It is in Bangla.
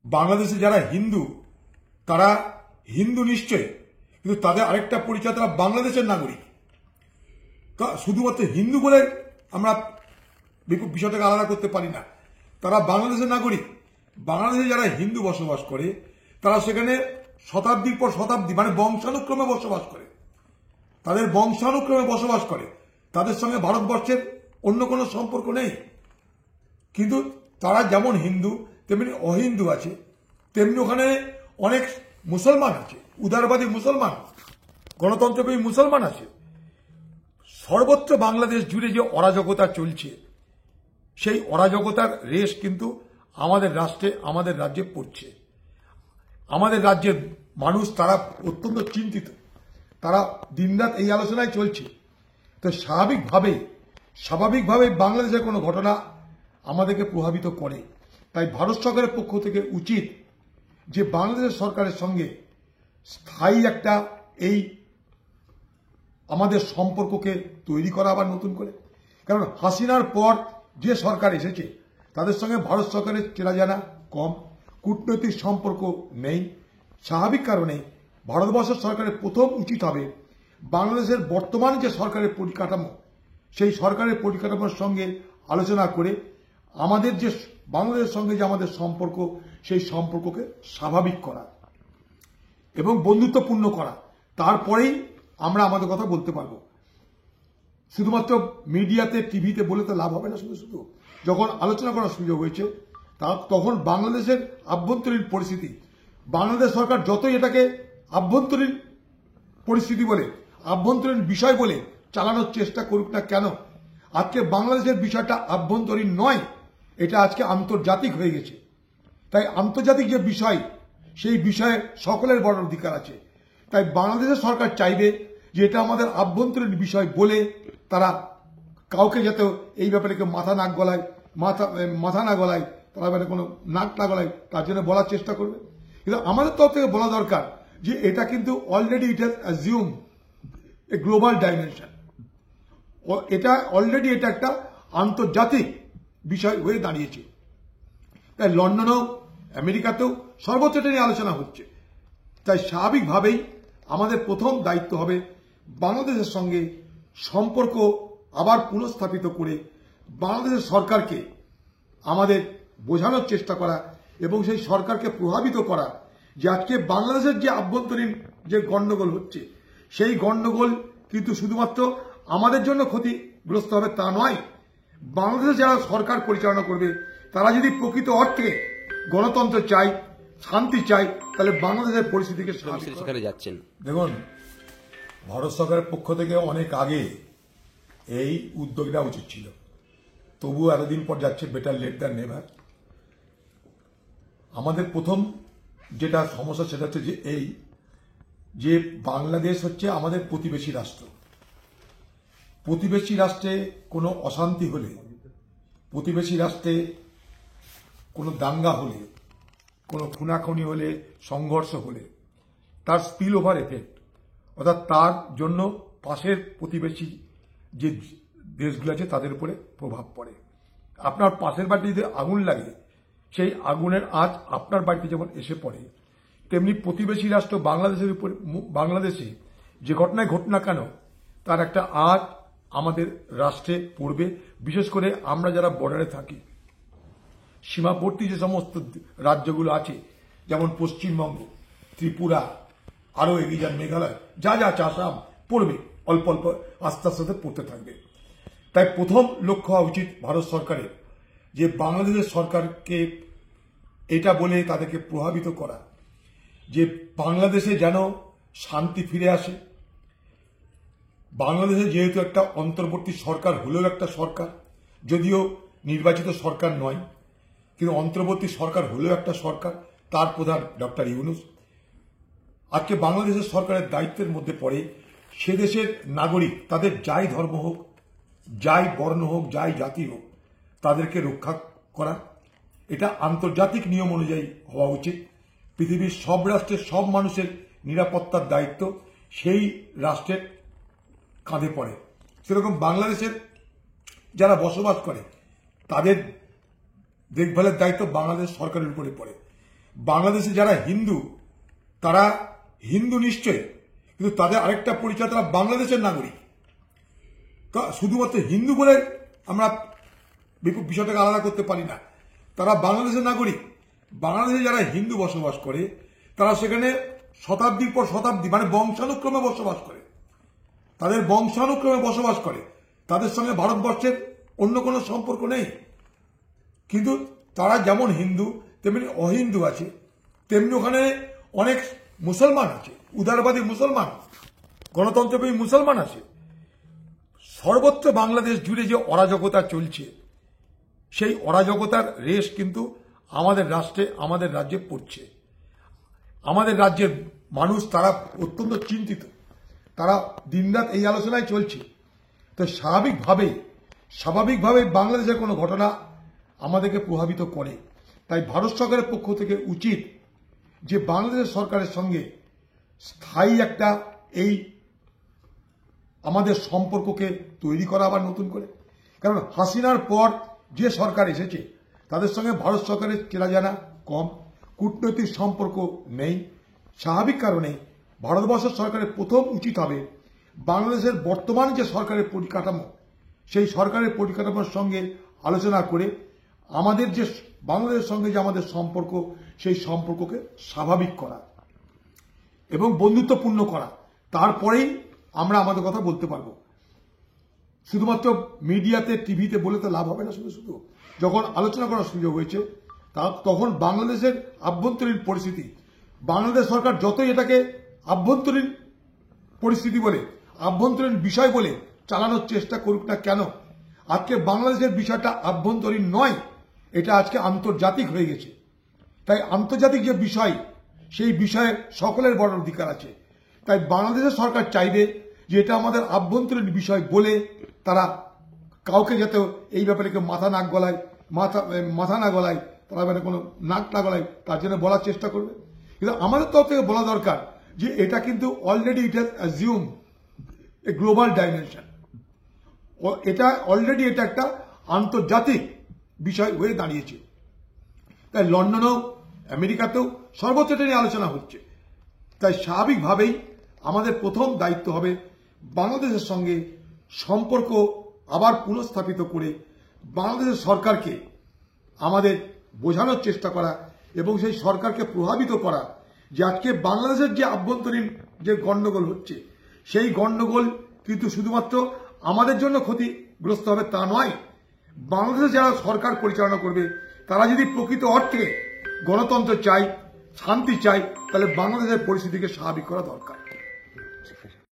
বাংলাদেশে যারা হিন্দু তারা হিন্দু নিশ্চয়, কিন্তু তাদের আরেকটা পরিচয়, তারা বাংলাদেশের নাগরিক। শুধুমাত্র হিন্দু বলে আমরা বিষয়টাকে আলাদা করতে পারি না। তারা বাংলাদেশের নাগরিক। বাংলাদেশে যারা হিন্দু বসবাস করে তারা সেখানে শতাব্দীর পর শতাব্দী মানে বংশানুক্রমে বসবাস করে, তাদের বংশানুক্রমে বসবাস করে। তাদের সঙ্গে ভারতবর্ষের অন্য কোনো সম্পর্ক নেই। কিন্তু তারা যেমন হিন্দু তেমনি অহিন্দু আছে, তেমনি ওখানে অনেক মুসলমান আছে, উদারবাদী মুসলমান, গণতন্ত্রপ্রেমী মুসলমান আছে। সর্বত্র বাংলাদেশ জুড়ে যে অরাজকতা চলছে, সেই অরাজকতার রেশ কিন্তু আমাদের রাষ্ট্রে, আমাদের রাজ্যে পড়ছে। আমাদের রাজ্যের মানুষ তারা অত্যন্ত চিন্তিত, তারা দিনরাত এই আলোচনায় চলছে। তো স্বাভাবিকভাবে বাংলাদেশের কোনো ঘটনা আমাদেরকে প্রভাবিত করে। তাই ভারত সরকারের পক্ষ থেকে উচিত যে বাংলাদেশ সরকারের সঙ্গে স্থায়ী একটা এই আমাদের সম্পর্ককে তৈরি করা আবার নতুন করে। কারণ হাসিনার পর যে সরকার এসেছে তাদের সঙ্গে ভারত সরকারের চেনা জানা কম, কূটনৈতিক সম্পর্ক নেই। স্বাভাবিক কারণে ভারতবর্ষ সরকারের প্রথম উচিত হবে বাংলাদেশের বর্তমান যে সরকারের পরিকাঠামো, সেই সরকারের পরিকাঠামোর সঙ্গে আলোচনা করে আমাদের যে বাংলাদেশের সঙ্গে যে আমাদের সম্পর্ক, সেই সম্পর্ককে স্বাভাবিক করা এবং বন্ধুত্বপূর্ণ করা। তারপরেই আমরা আমাদের কথা বলতে পারবো। শুধুমাত্র মিডিয়াতে, টিভিতে বলে তো লাভ হবে না। শুধু যখন আলোচনা করার সুযোগ হয়েছে তখন বাংলাদেশের আভ্যন্তরীণ পরিস্থিতি, বাংলাদেশ সরকার যতই এটাকে আভ্যন্তরীণ পরিস্থিতি বলে, আভ্যন্তরীণ বিষয় বলে চালানোর চেষ্টা করুক না কেন, আজকে বাংলাদেশের বিষয়টা আভ্যন্তরীণ নয়, এটা আজকে আন্তর্জাতিক হয়ে গেছে। তাই আন্তর্জাতিক যে বিষয়, সেই বিষয়ে সকলের বড় অধিকার আছে। তাই বাংলাদেশের সরকার চাইবে যে এটা আমাদের আভ্যন্তরীণ বিষয় বলে তারা কাউকে যাতে এই ব্যাপারে কেউ মাথা না গলায়, তারা ব্যাপারে কোনো নাক না গলায়, তার জন্য বলার চেষ্টা করবে। কিন্তু আমাদের তরফ থেকে বলা দরকার যে এটা কিন্তু already it has assume A global dimension. এটা অলরেডি এটা একটা আন্তর্জাতিক বিষয় হয়ে দাঁড়িয়েছে। তাই লন্ডনেও, আমেরিকাতেও সর্বত্র এটা নিয়ে আলোচনা হচ্ছে। তাই স্বাভাবিকভাবেই আমাদের প্রথম দায়িত্ব হবে বাংলাদেশের সঙ্গে সম্পর্ক আবার পুনঃস্থাপিত করে বাংলাদেশের সরকারকে আমাদের বোঝানোর চেষ্টা করা এবং সেই সরকারকে প্রভাবিত করা যে আজকে বাংলাদেশের যে আভ্যন্তরীণ যে গণ্ডগোল হচ্ছে, সেই গণ্ডগোল কিন্তু শুধুমাত্র আমাদের জন্য ক্ষতিগ্রস্ত হবে তা নয়। বাংলাদেশে যারা সরকার পরিচালনা করবে তারা যদি প্রকৃত অর্থে গণতন্ত্র চায়, শান্তি চায়, তাহলে বাংলাদেশের পরিস্থিতিকে সেখানে যাচ্ছেন। দেখুন, ভারত সরকারের পক্ষ থেকে অনেক আগে এই উদ্যোগ নেওয়া উচিত ছিল, তবুও এতদিন পর যাচ্ছে। Better late than never. আমাদের প্রথম যেটা সমস্যা সেটা হচ্ছে যে বাংলাদেশ হচ্ছে আমাদের প্রতিবেশী রাষ্ট্র। প্রতিবেশী রাষ্ট্রে কোনো অশান্তি হলে, প্রতিবেশী রাষ্ট্রে কোনো দাঙ্গা হলে, কোনো খুনাখুনি হলে, সংঘর্ষ হলে তার স্পিল ওভার এফেক্ট, অর্থাৎ তার জন্য পাশের প্রতিবেশী যে দেশগুলো আছে তাদের উপরে প্রভাব পড়ে। আপনার পাশের বাড়িতে যদি আগুন লাগে, সেই আগুনের আঁচ আপনার বাড়িতে যেমন এসে পড়ে, তেমনি প্রতিবেশী রাষ্ট্র বাংলাদেশের উপরে, বাংলাদেশে যে ঘটনায় ঘটে না কেন তার একটা আঁচ আমাদের রাষ্ট্রে পড়বে। বিশেষ করে আমরা যারা বর্ডারে থাকি, সীমাবর্তী যে সমস্ত রাজ্যগুলো আছে, যেমন পশ্চিমবঙ্গ, ত্রিপুরা, আরও এগিয়ে যান মেঘালয়, যা আছে, আসাম, পড়বে, অল্প অল্প আস্তে আস্তে পড়তে থাকবে। তাই প্রথম লক্ষ্য হওয়া উচিত ভারত সরকারের যে বাংলাদেশের সরকারকে এটা বলে তাদেরকে প্রভাবিত করা যে বাংলাদেশে যেন শান্তি ফিরে আসে। বাংলাদেশে যেহেতু একটা অন্তর্বর্তী সরকার হলেও একটা সরকার, যদিও নির্বাচিত সরকার নয়, কিন্তু অন্তর্বর্তী সরকার হলেও একটা সরকার, তার প্রধান ডক্টর ইউনূস। আজকে বাংলাদেশের সরকারের দায়িত্বের মধ্যে পড়ে সে দেশের নাগরিক, তাদের যাই ধর্ম হোক, যাই বর্ণ হোক, যাই জাতি হোক, তাদেরকে রক্ষা করা। এটা আন্তর্জাতিক নিয়ম অনুযায়ী হওয়া উচিত। পৃথিবীর সব রাষ্ট্রের সব মানুষের নিরাপত্তার দায়িত্ব সেই রাষ্ট্রের কাঁধে পড়ে। সেরকম বাংলাদেশের যারা বসবাস করে তাদের দেখভালের দায়িত্ব বাংলাদেশ সরকারের উপরে পড়ে। বাংলাদেশে যারা হিন্দু তারা হিন্দু নিশ্চয়, কিন্তু তাদের আরেকটা পরিচয় তারা বাংলাদেশের নাগরিক। শুধুমাত্র হিন্দু বলে আমরা বিষয়টাকে আলাদা করতে পারি না। তারা বাংলাদেশের নাগরিক। বাংলাদেশে যারা হিন্দু বসবাস করে তারা সেখানে শতাব্দীর পর শতাব্দী মানে বংশানুক্রমে বসবাস করে, তাদের বংশানুক্রমে বসবাস করে, তাদের সঙ্গে ভারতবর্ষের অন্য কোনো সম্পর্ক নেই। কিন্তু তারা যেমন হিন্দু তেমনি অহিন্দু আছে, তেমনি ওখানে অনেক মুসলমান আছে, উদারবাদী মুসলমান, গণতন্ত্রপ্রেমী মুসলমান আছে। সর্বত্র বাংলাদেশ জুড়ে যে অরাজকতা চলছে সেই অরাজকতার রেশ কিন্তু আমাদের রাষ্ট্রে আমাদের রাজ্যে পড়ছে। আমাদের রাজ্যের মানুষ তারা অত্যন্ত চিন্তিত, তারা দিনরাত এই আলোচনায় চলছে। তো স্বাভাবিকভাবে বাংলাদেশের কোনো ঘটনা আমাদেরকে প্রভাবিত করে। তাই ভারত সরকারের পক্ষ থেকে উচিত যে বাংলাদেশ সরকারের সঙ্গে স্থায়ী একটা এই আমাদের সম্পর্ককে তৈরি করা আবার নতুন করে। কারণ হাসিনার পর যে সরকার এসেছে তাদের সঙ্গে ভারত সরকারের চেনাজানা কম, কূটনৈতিক সম্পর্ক নেই। স্বাভাবিক কারণে ভারতবর্ষ সরকারের প্রথম উচিত হবে বাংলাদেশের বর্তমান যে সরকারের পরিকাঠামো সেই সরকারের পরিকাঠামোর সঙ্গে আলোচনা করে আমাদের যে বাংলাদেশের সঙ্গে যে আমাদের সম্পর্ক সেই সম্পর্ককে স্বাভাবিক করা এবং বন্ধুত্বপূর্ণ করা। তারপরেই আমরা আমাদের কথা বলতে পারবো। শুধুমাত্র মিডিয়াতে টিভিতে বলে তো লাভ হবে না। শুধু যখন আলোচনা করার সুযোগ হয়েছে তখন বাংলাদেশের আভ্যন্তরীণ পরিস্থিতি, বাংলাদেশ সরকার যতই এটাকে আভ্যন্তরীণ পরিস্থিতি বলে আভ্যন্তরীণ বিষয় বলে চালানোর চেষ্টা করুক না কেন, আজকে বাংলাদেশের বিষয়টা আভ্যন্তরীণ নয়, এটা আজকে আন্তর্জাতিক হয়ে গেছে। তাই আন্তর্জাতিক যে বিষয় সেই বিষয়ে সকলের বড় অধিকার আছে। তাই বাংলাদেশের সরকার চাইবে যে এটা আমাদের আভ্যন্তরীণ বিষয় বলে তারা কাউকে যাতে এই ব্যাপারে কেউ মাথা না গলায়, তারা মানে কোনো নাক না গলায় তার জন্য বলার চেষ্টা করবে। কিন্তু আমাদের তরফ থেকে বলা দরকার যে এটা কিন্তু already it has assume A global dimension. এটা অলরেডি এটা একটা আন্তর্জাতিক বিষয় হয়ে দাঁড়িয়েছে। তাই লন্ডনেও আমেরিকাতেও সর্বত্র এটা নিয়ে আলোচনা হচ্ছে। তাই স্বাভাবিকভাবেই আমাদের প্রথম দায়িত্ব হবে বাংলাদেশের সঙ্গে সম্পর্ক আবার পুনঃস্থাপিত করে বাংলাদেশের সরকারকে আমাদের বোঝানোর চেষ্টা করা এবং সেই সরকারকে প্রভাবিত করা যে আজকে বাংলাদেশের যে আভ্যন্তরীণ যে গণ্ডগোল হচ্ছে সেই গণ্ডগোল কিন্তু শুধুমাত্র আমাদের জন্য ক্ষতিগ্রস্ত হবে তা নয়। বাংলাদেশে যারা সরকার পরিচালনা করবে তারা যদি প্রকৃত অর্থে গণতন্ত্র চায়, শান্তি চায়, তাহলে বাংলাদেশের পরিস্থিতিকে স্বাভাবিক করা দরকার।